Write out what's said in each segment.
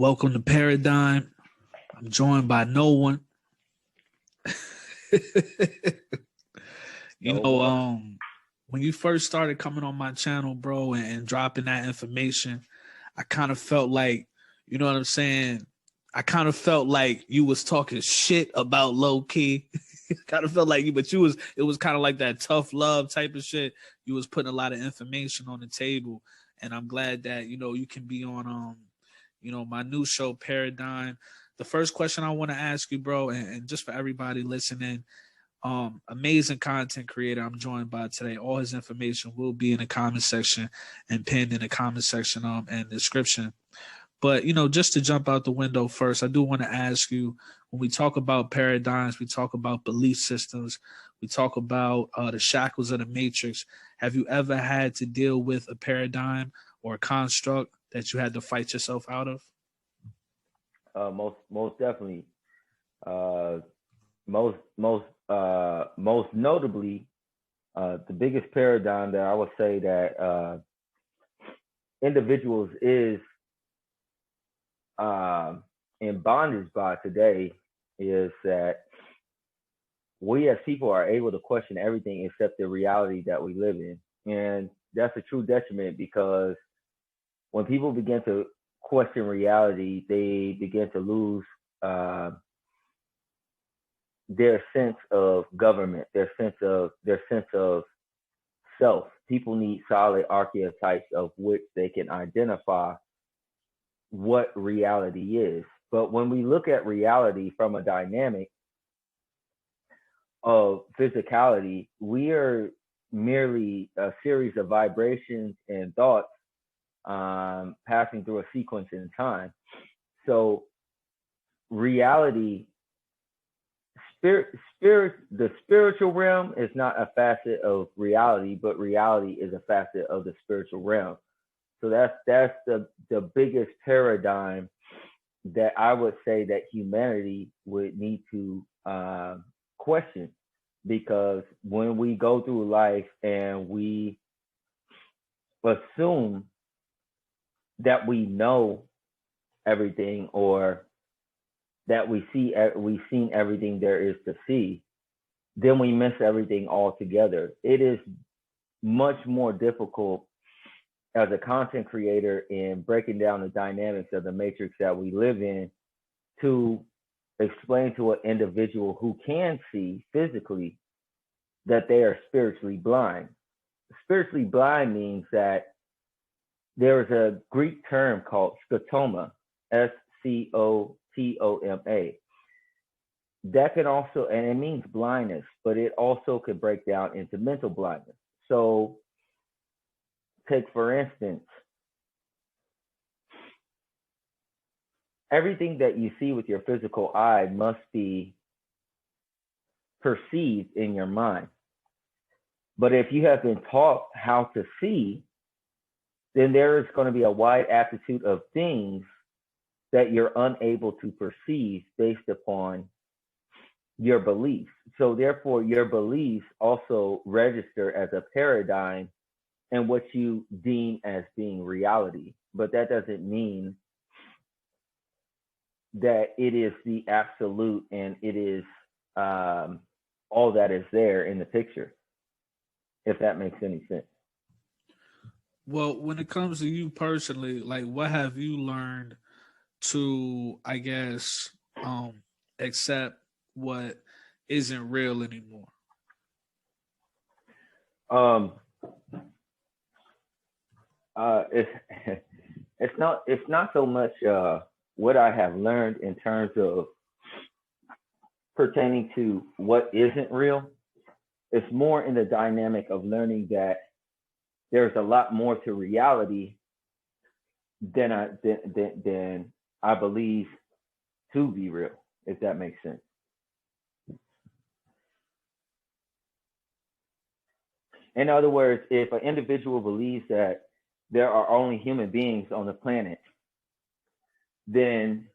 Welcome to Paradigm. I'm joined by Nouan. you No know, one. when you first started coming on my channel, bro, and dropping that information, I kind of felt like, you know what I'm saying? I kind of felt like you was talking shit about low key. Kind of felt like you, but it was kind of like that tough love type of shit. You was putting a lot of information on the table. And I'm glad that, you can be on, my new show, Paradigm. The first question I want to ask you, bro, and just for everybody listening, amazing content creator I'm joined by today. All his information will be in the comment section and pinned in the comment section and description. But just to jump out the window first, I do want to ask you, when we talk about paradigms, we talk about belief systems, we talk about the shackles of the matrix. Have you ever had to deal with a paradigm or a construct that you had to fight yourself out of? Most definitely. Most notably, the biggest paradigm that I would say that individuals is in bondage by today is that we as people are able to question everything except the reality that we live in. And that's a true detriment, because when people begin to question reality, they begin to lose their sense of government, their sense of self. People need solid archetypes of which they can identify what reality is. But when we look at reality from a dynamic of physicality, we are merely a series of vibrations and thoughts passing through a sequence in time. So reality, the spiritual realm is not a facet of reality, but reality is a facet of the spiritual realm. So that's the biggest paradigm that I would say that humanity would need to question, because when we go through life and we assume that we know everything, or that we've seen everything there is to see, then we miss everything altogether. It is much more difficult as a content creator in breaking down the dynamics of the matrix that we live in to explain to an individual who can see physically that they are spiritually blind. Spiritually blind means that there is a Greek term called scotoma, scotoma. That can also, and it means blindness, but it also could break down into mental blindness. So take, for instance, everything that you see with your physical eye must be perceived in your mind. But if you have been taught how to see, then there is going to be a wide aptitude of things that you're unable to perceive based upon your beliefs. So therefore, your beliefs also register as a paradigm in what you deem as being reality. But that doesn't mean that it is the absolute and it is all that is there in the picture, if that makes any sense. Well, when it comes to you personally, like what have you learned to, I guess, accept what isn't real anymore? It's it's not so much what I have learned in terms of pertaining to what isn't real. It's more in the dynamic of learning that there's a lot more to reality than I believe to be real, if that makes sense. In other words, if an individual believes that there are only human beings on the planet, then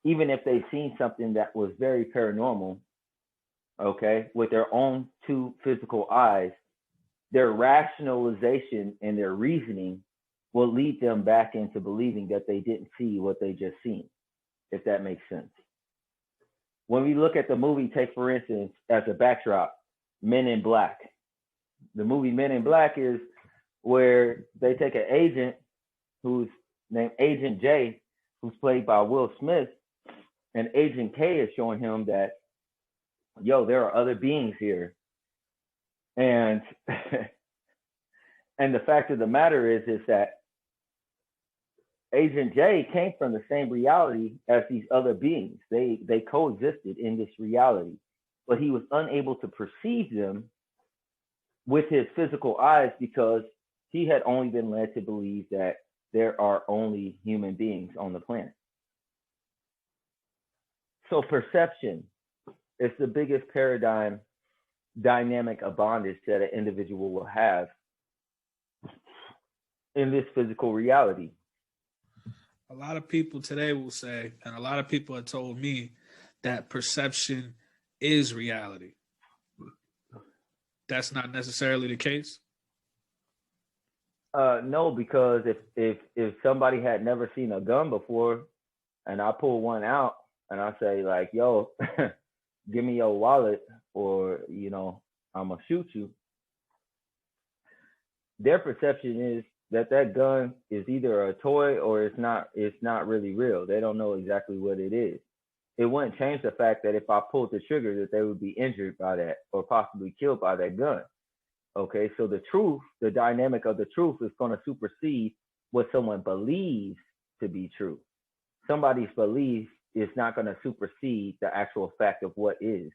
even if they've seen something that was very paranormal, okay, with their own two physical eyes, their rationalization and their reasoning will lead them back into believing that they didn't see what they just seen, if that makes sense. When we look at the movie, take for instance, as a backdrop, Men in Black. The movie Men in Black is where they take an agent who's named Agent J, who's played by Will Smith, and Agent K is showing him that, yo, there are other beings here. And and the fact of the matter is that Agent J came from the same reality as these other beings. They coexisted in this reality, but he was unable to perceive them with his physical eyes because he had only been led to believe that there are only human beings on the planet. So perception is the biggest paradigm dynamic of bondage that an individual will have in this physical reality. A lot of people today will say, and a lot of people have told me, that perception is reality. That's not necessarily the case. No, because if somebody had never seen a gun before, and I pull one out and I say like, "Yo, give me your wallet," or I'm gonna shoot you, their perception is that gun is either a toy or it's not really real. They don't know exactly what it is. It wouldn't change the fact that if I pulled the trigger that they would be injured by that or possibly killed by that gun. Okay, so the truth, the dynamic of the truth is going to supersede what someone believes to be true. Somebody's belief is not going to supersede the actual fact of what is.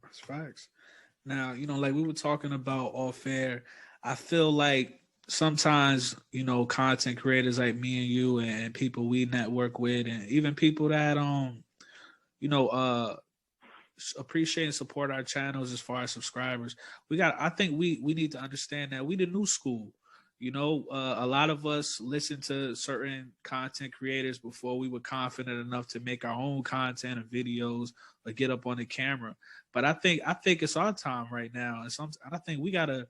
That's facts. Now, like we were talking about off air, I feel like sometimes, content creators like me and you and people we network with, and even people that appreciate and support our channels as far as subscribers, I think we need to understand that we the new school. A lot of us listen to certain content creators before we were confident enough to make our own content or videos or get up on the camera. But I think it's our time right now, and I think we gotta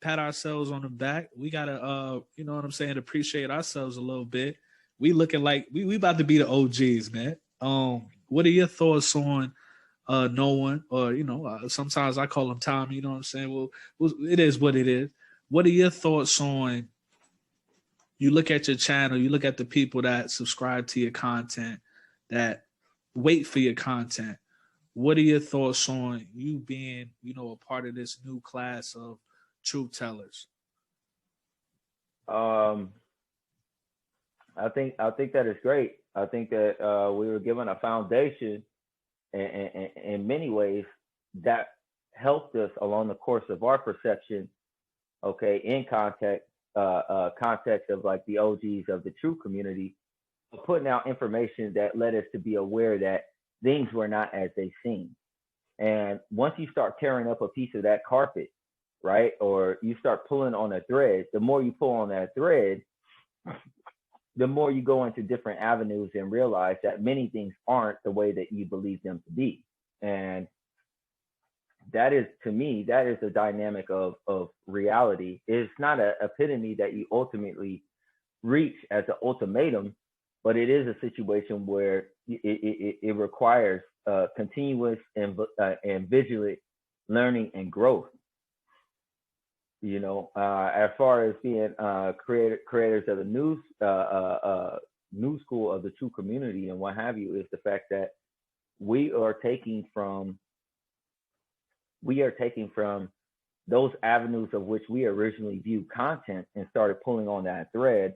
pat ourselves on the back. We gotta, appreciate ourselves a little bit. We looking like we about to be the OGs, man. What are your thoughts on Nouan, or sometimes I call him Tommy? You know what I'm saying? Well, it is what it is. What are your thoughts on? You look at your channel, you look at the people that subscribe to your content, that wait for your content. What are your thoughts on you being, a part of this new class of truth tellers? I think that is great. I think that we were given a foundation in many ways that helped us along the course of our perception. Okay, in context of like the OGs of the true community, putting out information that led us to be aware that things were not as they seem. And once you start tearing up a piece of that carpet, right, or you start pulling on a thread, the more you pull on that thread, the more you go into different avenues and realize that many things aren't the way that you believe them to be. And that is, to me, that is the dynamic of reality. It's not an epitome that you ultimately reach as an ultimatum, but it is a situation where it requires continuous and vigilant learning and growth. As far as being creators of the new school of the true community and what have you, is the fact that we are taking from those avenues of which we originally viewed content and started pulling on that thread.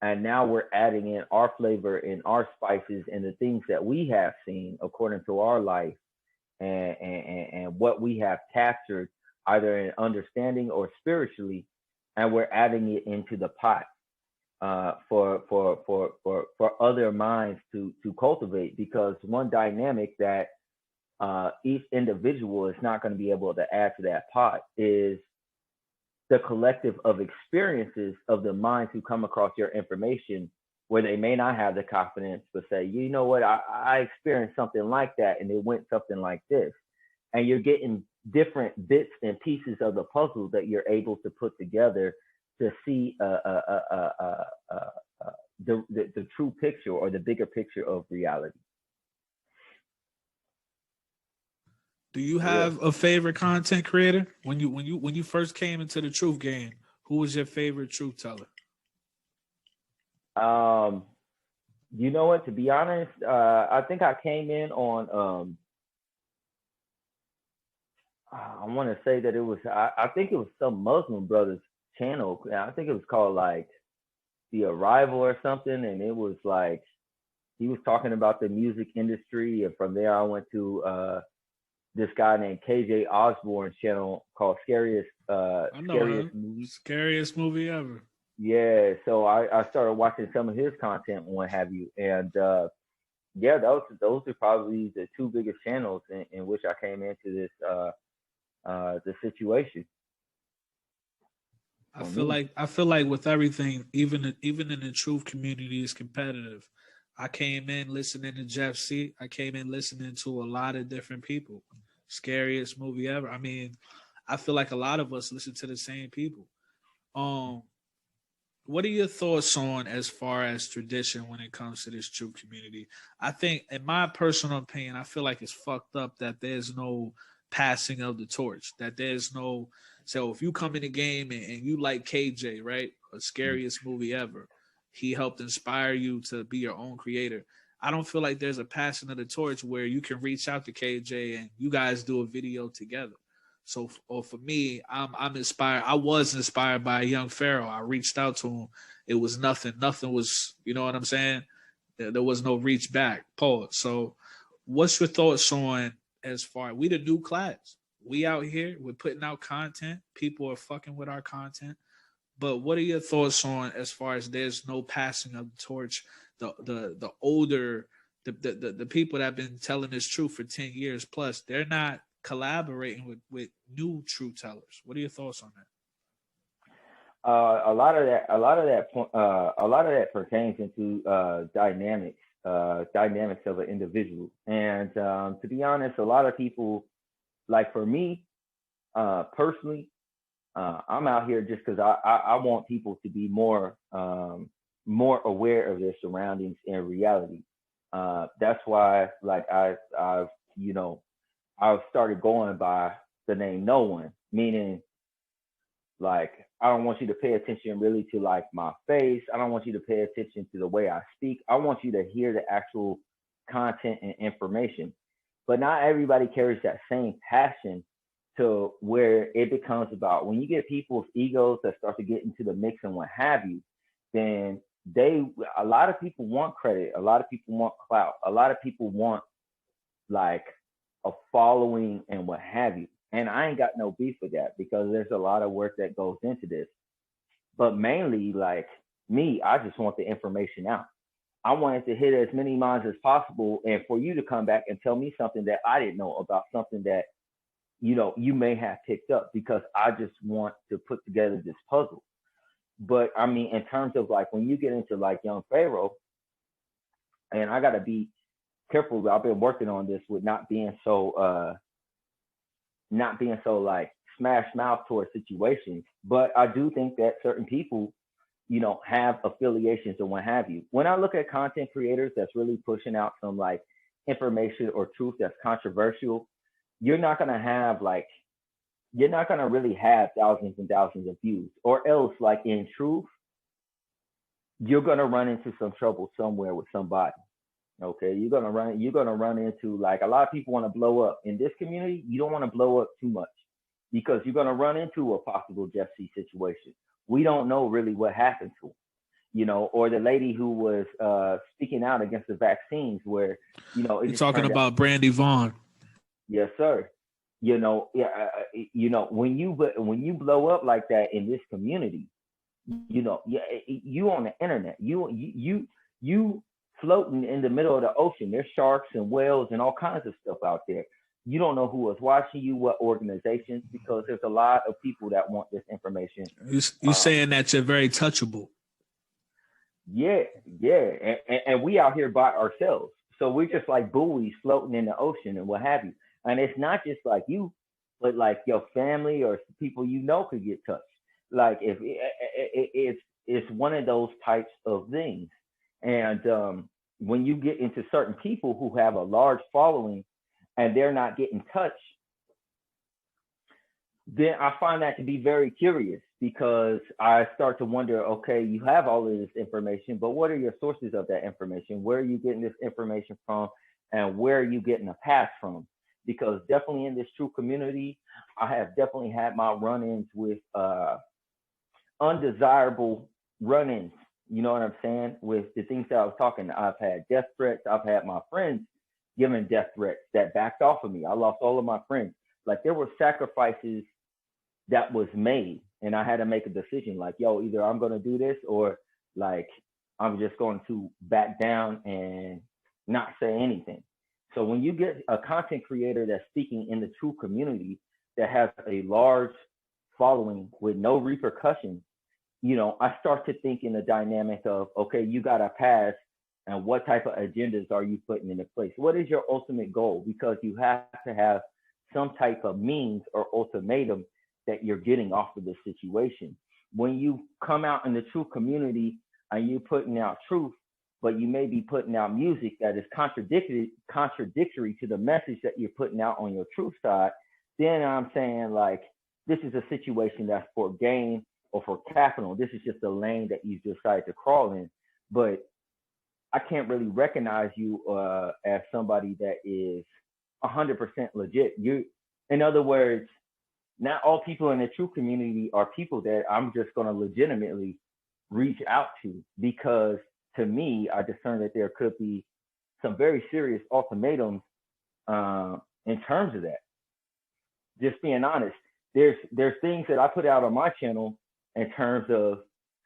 And now we're adding in our flavor and our spices and the things that we have seen according to our life and what we have captured either in understanding or spiritually, and we're adding it into the pot for other minds to cultivate. Because one dynamic that each individual is not going to be able to add to that pot is the collective of experiences of the minds who come across your information, where they may not have the confidence to say, you know what, I experienced something like that and it went something like this. And you're getting different bits and pieces of the puzzle that you're able to put together to see the true picture or the bigger picture of reality. Do you Yeah. have a favorite content creator when you first came into the truth game? Who was your favorite truth teller? Um, you know what? To be honest, I think I came in on I want to say that it was I think it was some Muslim brothers channel. I think it was called like The Arrival or something, and it was like he was talking about the music industry, and from there I went to this guy named KJ Osborne's channel called I know Scariest him. Movie. Scariest movie ever. Yeah, so I started watching some of his content and what have you, and yeah, those are probably the two biggest channels in which I came into this the situation for me. I feel like with everything, even in the truth community is competitive. I came in listening to Jeff C. I came in listening to a lot of different people. Scariest movie ever. I mean, I feel like a lot of us listen to the same people. Um, what are your thoughts on as far as tradition when it comes to this true community? I think, in my personal opinion, I feel like it's fucked up that there's no passing of the torch. That there's no so if you come in the game and you like KJ, right, a scariest movie ever, he helped inspire you to be your own creator. I don't feel like there's a passing of the torch where you can reach out to KJ and you guys do a video together. So, or for me, I'm inspired. I was inspired by Young Pharaoh. I reached out to him. It was nothing. Nothing was. You know what I'm saying? There was no reach back. Pause. So, what's your thoughts on as far we the new class? We out here. We're putting out content. People are fucking with our content. But what are your thoughts on as far as there's no passing of the torch? The older the people that have been telling this truth for 10 years plus, they're not collaborating with new truth tellers. What are your thoughts on that? A lot of that pertains into dynamics of an individual. And to be honest, a lot of people, like for me, personally, I'm out here just because I want people to be more aware of their surroundings and reality. That's why, like I've I've started going by the name Nouan, meaning like I don't want you to pay attention really to like my face. I don't want you to pay attention to the way I speak. I want you to hear the actual content and information. But not everybody carries that same passion to where it becomes about when you get people's egos that start to get into the mix and what have you, then a lot of people want credit, a lot of people want clout, a lot of people want like a following and what have you. And I ain't got no beef with that because there's a lot of work that goes into this. But mainly, like me, I just want the information out. I wanted to hit as many minds as possible, and for you to come back and tell me something that I didn't know about something that you may have picked up because I just want to put together this puzzle. But I mean, in terms of like when you get into like Young Pharaoh, and I gotta be careful. I've been working on this with not being so like smash mouth towards situations. But I do think that certain people, have affiliations and what have you. When I look at content creators that's really pushing out some like information or truth that's controversial, you're not gonna have like you're not gonna really have thousands and thousands of views. Or else, like in truth, you're gonna run into some trouble somewhere with somebody. Okay, you're gonna run into like a lot of people want to blow up in this community. You don't want to blow up too much because you're gonna run into a possible Jeff C situation. We don't know really what happened to him, or the lady who was speaking out against the vaccines, where it You're just talking turned out. about Brandy Vaughn. Yes, sir. Yeah, when you blow up like that in this community, yeah, you on the internet, you floating in the middle of the ocean. There's sharks and whales and all kinds of stuff out there. You don't know who is watching you, what organizations, because there's a lot of people that want this information. You saying that you're very touchable. Yeah, yeah, and we out here by ourselves, so we're just like buoys floating in the ocean and what have you. And it's not just like you, but like your family or people could get touched. Like if it's one of those types of things. And when you get into certain people who have a large following and they're not getting touched, then I find that to be very curious, because I start to wonder, okay, you have all of this information, but what are your sources of that information? Where are you getting this information from? And where are you getting a pass from? Because definitely in this true community, I have definitely had my run-ins with undesirable run-ins. You know what I'm saying? With the things that I was talking, I've had death threats. I've had my friends giving death threats that backed off of me. I lost all of my friends. Like there were sacrifices that was made, and I had to make a decision. Like, yo, either I'm going to do this, or like I'm just going to back down and not say anything. So when you get a content creator that's speaking in the true community that has a large following with no repercussions, I start to think in the dynamic of, okay, you got to pass, and what type of agendas are you putting into place? What is your ultimate goal? Because you have to have some type of means or ultimatum that you're getting off of this situation. When you come out in the true community and you're putting out truth, but you may be putting out music that is contradictory to the message that you're putting out on your truth side, then I'm saying, like, this is a situation that's for gain or for capital. This is just a lane that you decided to crawl in. But I can't really recognize you as somebody that is 100% legit. In other words, not all people in the true community are people that I'm just going to legitimately reach out to, because to me, I discern that there could be some very serious ultimatums in terms of that. Just being honest, there's things that I put out on my channel in terms of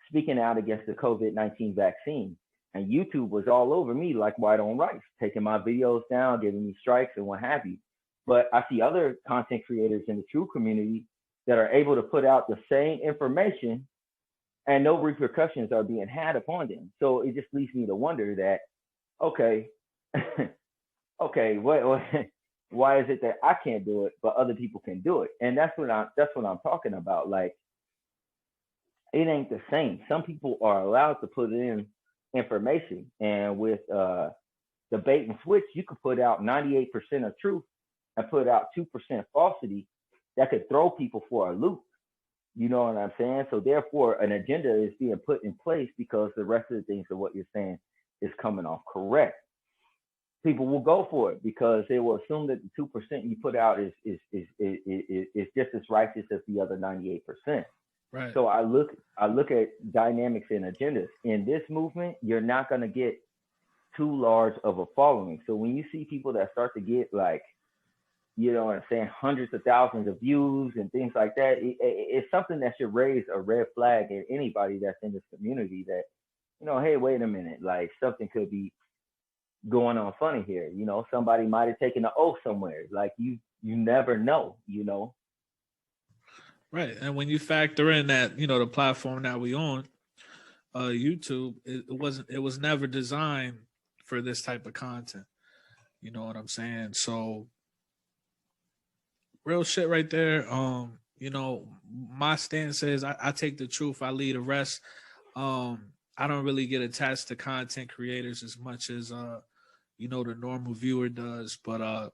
speaking out against the COVID-19 vaccine. And YouTube was all over me like white on rice, taking my videos down, giving me strikes and what have you. But I see other content creators in the true community that are able to put out the same information and no repercussions are being had upon them. So it just leads me to wonder that, okay, okay, why is it that I can't do it, but other people can do it? And that's what I'm talking about. Like, it ain't the same. Some people are allowed to put in information, and with the bait and switch, you could put out 98% of truth and put out 2% falsity that could throw people for a loop. You know what I'm saying? So therefore, an agenda is being put in place because the rest of the things of what you're saying is coming off correct. People will go for it because they will assume that the 2% you put out is just as righteous as the other 98%. Right. So I look at dynamics and agendas. In this movement, you're not going to get too large of a following. So when you see people that start to get, like, you know what I'm saying, hundreds of thousands of views and things like that, it's something that should raise a red flag in anybody that's in this community that, hey, wait a minute, like something could be going on funny here. Somebody might have taken an oath somewhere. Like you never know, Right. And when you factor in that, the platform that we on, YouTube, it was never designed for this type of content. You know what I'm saying? So real shit right there. My stance is I take the truth, I lead the rest. I don't really get attached to content creators as much as the normal viewer does, but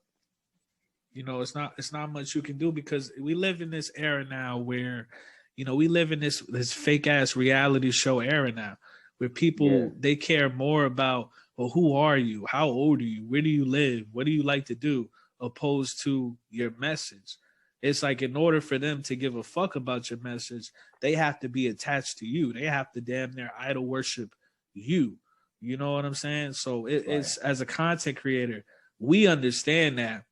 it's not much you can do, because we live in this era now where we live in this fake ass reality show era now, where people they care more about, well, who are you, how old are you, where do you live, what do you like to do, opposed to your message. It's like, in order for them to give a fuck about your message, they have to be attached to you. They have to damn near idol worship you. You know what I'm saying? So it's, as a content creator, we understand that.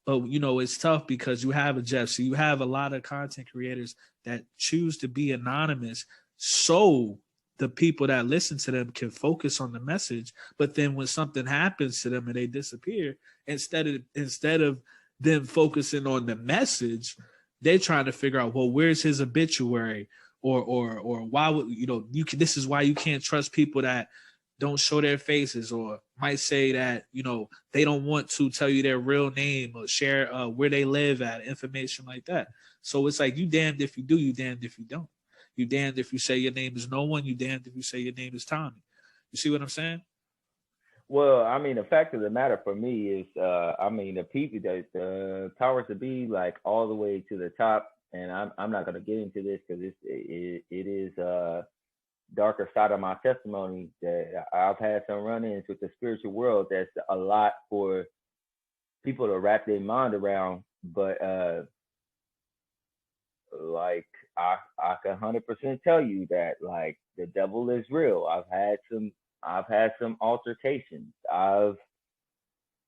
But, it's tough because you have a Jeff. So you have a lot of content creators that choose to be anonymous so the people that listen to them can focus on the message. But then when something happens to them and they disappear, instead of them focusing on the message, they're trying to figure out, well, where's his obituary, or why would this is why you can't trust people that don't show their faces, or might say that they don't want to tell you their real name or share where they live at, information like that. So it's like, you damned if you do, you damned if you don't. You damned if you say your name is Nouan. You damned if you say your name is Tommy. You see what I'm saying? Well, I mean, the fact of the matter for me is, I mean, the people, the powers to be, like all the way to the top. And I'm not gonna get into this because it is darker side of my testimony that I've had some run-ins with the spiritual world. That's a lot for people to wrap their mind around. But like I can 100% tell you that like the devil is real. I've had some altercations. I've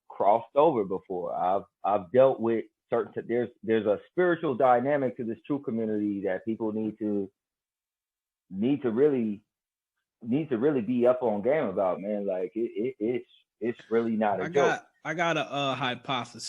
crossed over before. I've dealt with certain. There's a spiritual dynamic to this true community that people need to really be up on game about, man. Like it's really not a joke. I got a hypothesis.